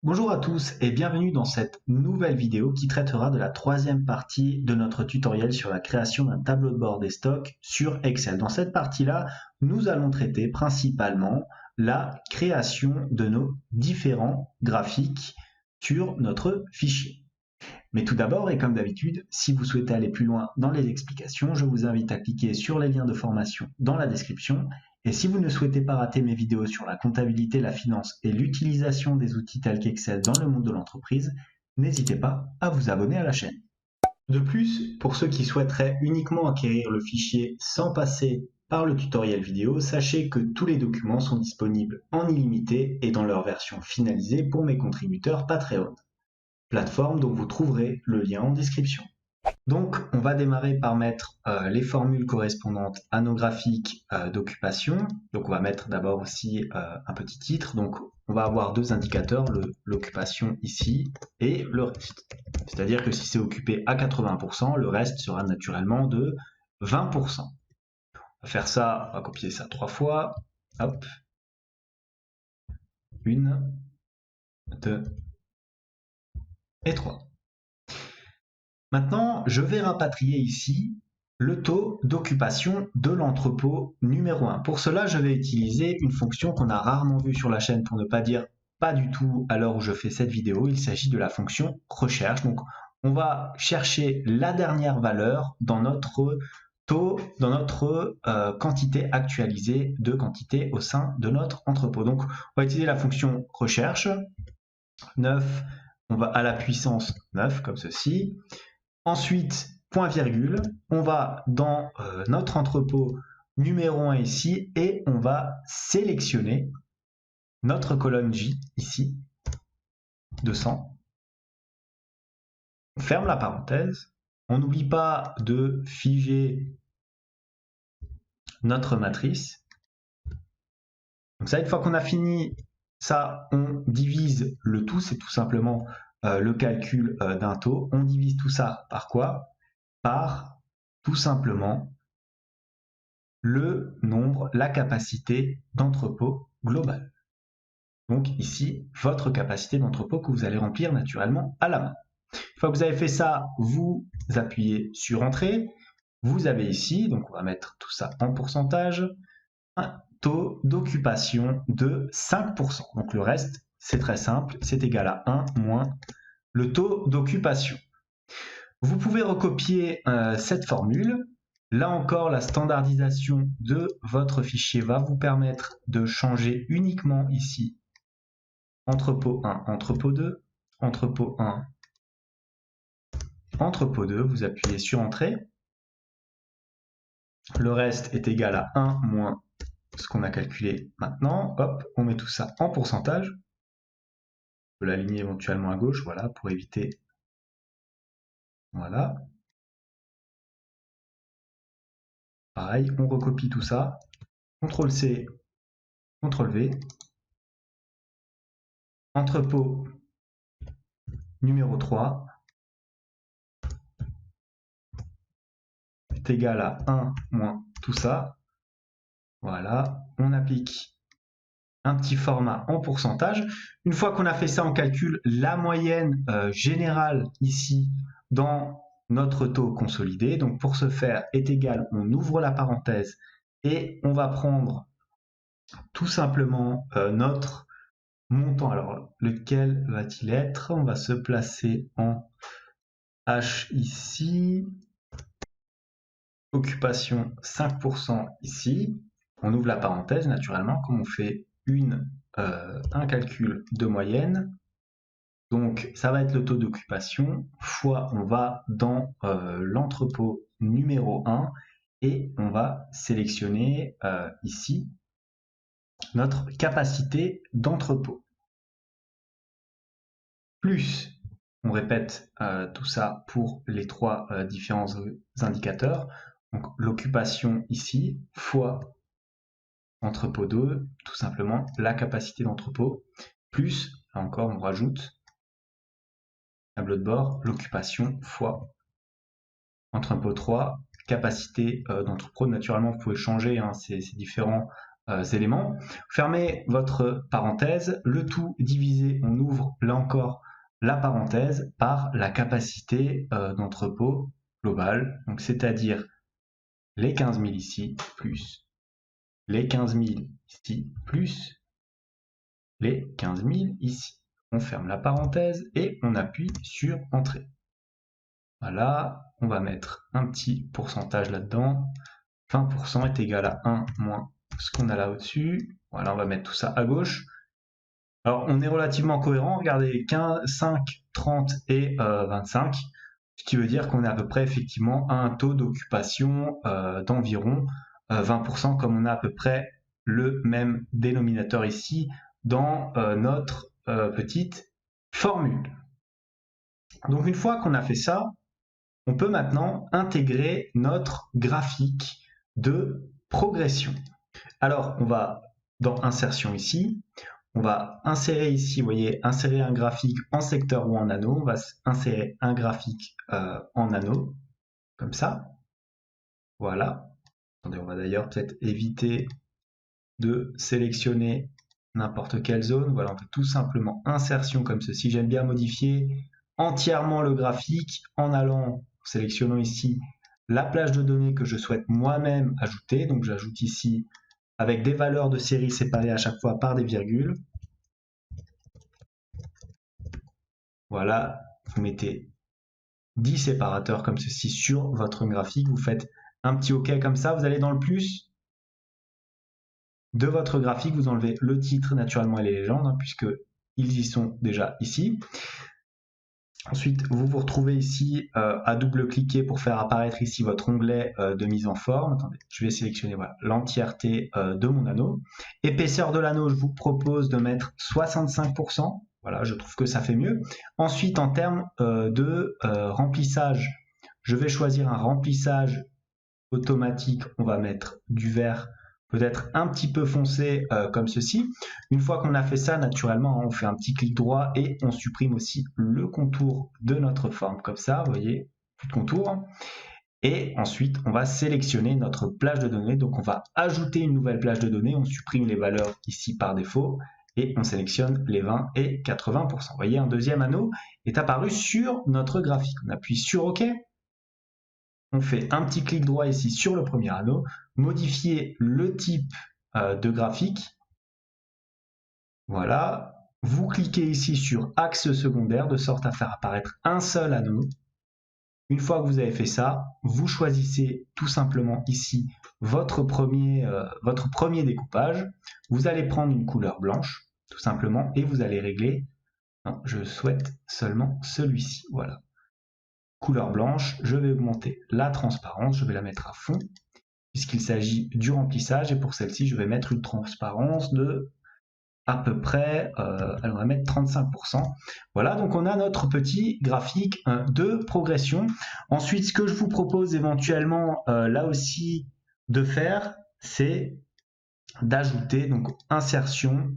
Bonjour à tous et bienvenue dans cette nouvelle vidéo qui traitera de la troisième partie de notre tutoriel sur la création d'un tableau de bord des stocks sur Excel. Dans cette partie-là, nous allons traiter principalement la création de nos différents graphiques sur notre fichier. Mais tout d'abord, et comme d'habitude, si vous souhaitez aller plus loin dans les explications, je vous invite à cliquer sur les liens de formation dans la description. Et si vous ne souhaitez pas rater mes vidéos sur la comptabilité, la finance et l'utilisation des outils tels qu'Excel dans le monde de l'entreprise, n'hésitez pas à vous abonner à la chaîne. De plus, pour ceux qui souhaiteraient uniquement acquérir le fichier sans passer par le tutoriel vidéo, sachez que tous les documents sont disponibles en illimité et dans leur version finalisée pour mes contributeurs Patreon, plateforme dont vous trouverez le lien en description. Donc, on va démarrer par mettre les formules correspondantes à nos graphiques d'occupation. Donc, on va mettre d'abord aussi un petit titre. Donc, on va avoir deux indicateurs, l'occupation ici et le reste. C'est-à-dire que si c'est occupé à 80%, le reste sera naturellement de 20%. On va faire ça, on va copier ça 3 fois. Hop. 1, 2 et 3. Maintenant, je vais rapatrier ici le taux d'occupation de l'entrepôt numéro 1. Pour cela, je vais utiliser une fonction qu'on a rarement vue sur la chaîne, pour ne pas dire pas du tout à l'heure où je fais cette vidéo. Il s'agit de la fonction recherche. Donc, on va chercher la dernière valeur dans notre taux, dans notre quantité actualisée de quantité au sein de notre entrepôt. Donc, on va utiliser la fonction recherche. 9, on va à la puissance 9, comme ceci. Ensuite, point virgule, on va dans notre entrepôt numéro 1 ici et on va sélectionner notre colonne J ici, 200. On ferme la parenthèse. On n'oublie pas de figer notre matrice. Donc ça, une fois qu'on a fini ça, on divise le tout, c'est tout simplement le calcul d'un taux. On divise tout ça par quoi? Par tout simplement le nombre, la capacité d'entrepôt global. Donc ici, votre capacité d'entrepôt que vous allez remplir naturellement à la main. Une fois que vous avez fait ça, vous appuyez sur Entrée. Vous avez ici, donc on va mettre tout ça en pourcentage, un taux d'occupation de 5%. Donc le reste, c'est très simple, c'est égal à 1 moins le taux d'occupation. Vous pouvez recopier cette formule. Là encore, la standardisation de votre fichier va vous permettre de changer uniquement ici entrepôt 1, entrepôt 2, entrepôt 1, entrepôt 2. Vous appuyez sur Entrée. Le reste est égal à 1 moins ce qu'on a calculé maintenant. Hop, on met tout ça en pourcentage. On peut l'aligner éventuellement à gauche, voilà, pour éviter. Voilà. Pareil, on recopie tout ça. CTRL-C, CTRL-V. Entrepôt numéro 3 est égal à 1 moins tout ça. Voilà, on applique un petit format en pourcentage. Une fois qu'on a fait ça, on calcule la moyenne générale ici dans notre taux consolidé. Donc pour ce faire est égal, on ouvre la parenthèse et on va prendre tout simplement notre montant. Alors lequel va-t-il être? On va se placer en H ici. Occupation 5% ici. On ouvre la parenthèse naturellement comme on fait un calcul de moyenne. Donc ça va être le taux d'occupation fois on va dans l'entrepôt numéro 1 et on va sélectionner ici notre capacité d'entrepôt. Plus, on répète tout ça pour les trois différents indicateurs. Donc l'occupation ici fois entrepôt 2, tout simplement la capacité d'entrepôt, plus, là encore on rajoute, tableau de bord, l'occupation fois entrepôt 3, capacité d'entrepôt. Naturellement vous pouvez changer, hein, c'est différent éléments. Fermez votre parenthèse, le tout divisé, on ouvre là encore la parenthèse par la capacité d'entrepôt globale, donc c'est-à-dire les 15 000 ici, plus les 15 000 ici, plus les 15 000 ici. On ferme la parenthèse et on appuie sur Entrée. Voilà, on va mettre un petit pourcentage là-dedans. 20% est égal à 1 moins ce qu'on a là au-dessus. Voilà, on va mettre tout ça à gauche. Alors, on est relativement cohérent. Regardez, 15, 5, 30 et 25. Ce qui veut dire qu'on est à peu près effectivement à un taux d'occupation d'environ 20%, comme on a à peu près le même dénominateur ici dans notre petite formule. Donc, une fois qu'on a fait ça, on peut maintenant intégrer notre graphique de progression. Alors, on va dans Insertion ici, on va insérer ici, vous voyez, insérer un graphique en secteur ou en anneau. On va insérer un graphique en anneau, comme ça. Voilà. Attendez, on va d'ailleurs peut-être éviter de sélectionner n'importe quelle zone. Voilà, on fait tout simplement insertion comme ceci. J'aime bien modifier entièrement le graphique en allant, sélectionnant ici la plage de données que je souhaite moi-même ajouter. Donc j'ajoute ici avec des valeurs de série séparées à chaque fois par des virgules. Voilà, vous mettez 10 séparateurs comme ceci sur votre graphique. Vous faites un petit OK comme ça. Vous allez dans le plus de votre graphique. Vous enlevez le titre naturellement et les légendes, hein, puisque ils y sont déjà ici. Ensuite, vous vous retrouvez ici à double-cliquer pour faire apparaître ici votre onglet de mise en forme. Attendez, je vais sélectionner voilà, l'entièreté de mon anneau. Épaisseur de l'anneau, je vous propose de mettre 65%. Voilà, je trouve que ça fait mieux. Ensuite, en termes de remplissage, je vais choisir un remplissage automatique. On va mettre du vert peut-être un petit peu foncé comme ceci. Une fois qu'on a fait ça, naturellement, on fait un petit clic droit et on supprime aussi le contour de notre forme comme ça, vous voyez, plus de contour. Et ensuite, on va sélectionner notre plage de données. Donc, on va ajouter une nouvelle plage de données. On supprime les valeurs ici par défaut et on sélectionne les 20 et 80%. Vous voyez, un deuxième anneau est apparu sur notre graphique. On appuie sur OK. On fait un petit clic droit ici sur le premier anneau, modifier le type de graphique. Voilà. Vous cliquez ici sur axe secondaire de sorte à faire apparaître un seul anneau. Une fois que vous avez fait ça, vous choisissez tout simplement ici votre premier découpage. Vous allez prendre une couleur blanche, tout simplement, et vous allez régler. Non, je souhaite seulement celui-ci. Voilà. Couleur blanche, je vais augmenter la transparence, je vais la mettre à fond, puisqu'il s'agit du remplissage, et pour celle-ci, je vais mettre une transparence de à peu près, on va mettre 35%. Voilà, donc on a notre petit graphique de progression. Ensuite, ce que je vous propose éventuellement là aussi de faire, c'est d'ajouter, donc insertion,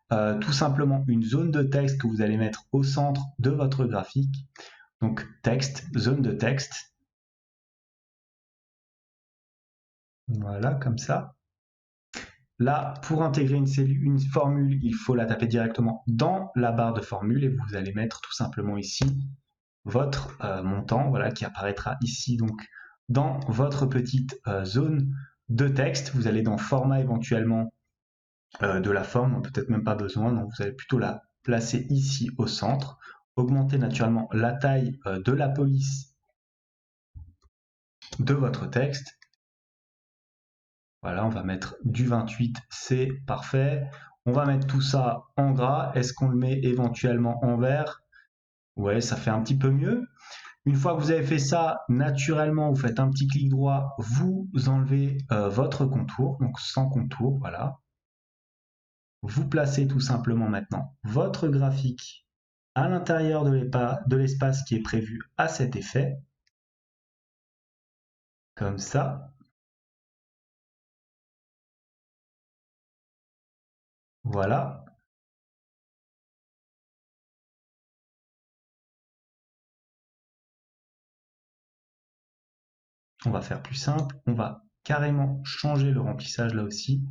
tout simplement une zone de texte que vous allez mettre au centre de votre graphique. Donc texte, zone de texte. Voilà, comme ça. Là, pour intégrer une formule, il faut la taper directement dans la barre de formule et vous allez mettre tout simplement ici votre montant, voilà, qui apparaîtra ici donc dans votre petite zone de texte. Vous allez dans format éventuellement de la forme, peut-être même pas besoin, donc vous allez plutôt la placer ici au centre, augmenter naturellement la taille de la police de votre texte. Voilà, on va mettre du 28, c'est parfait. On va mettre tout ça en gras. Est-ce qu'on le met éventuellement en vert? Ouais, ça fait un petit peu mieux. Une fois que vous avez fait ça, naturellement, vous faites un petit clic droit, vous enlevez votre contour, donc sans contour, voilà. Vous placez tout simplement maintenant votre graphique à l'intérieur de l'espace qui est prévu à cet effet, comme ça. Voilà. On va faire plus simple, on va carrément changer le remplissage là aussi.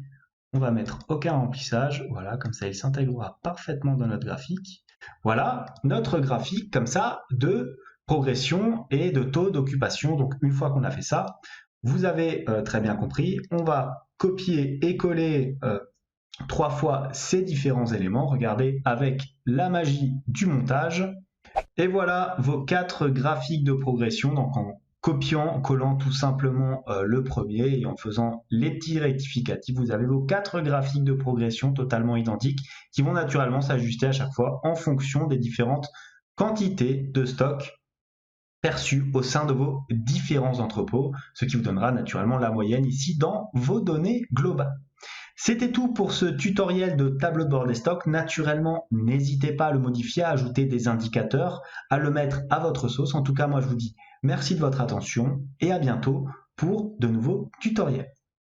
On va mettre aucun remplissage, voilà, comme ça il s'intégrera parfaitement dans notre graphique. Voilà notre graphique comme ça de progression et de taux d'occupation. Donc une fois qu'on a fait ça, vous avez très bien compris, on va copier et coller 3 fois ces différents éléments. Regardez avec la magie du montage. Et voilà vos 4 graphiques de progression. Donc en copiant, collant tout simplement le premier et en faisant les petits rectificatifs, vous avez vos 4 graphiques de progression totalement identiques qui vont naturellement s'ajuster à chaque fois en fonction des différentes quantités de stock perçues au sein de vos différents entrepôts, ce qui vous donnera naturellement la moyenne ici dans vos données globales. C'était tout pour ce tutoriel de tableau de bord des stocks. Naturellement, n'hésitez pas à le modifier, à ajouter des indicateurs, à le mettre à votre sauce. En tout cas, moi je vous dis merci de votre attention et à bientôt pour de nouveaux tutoriels.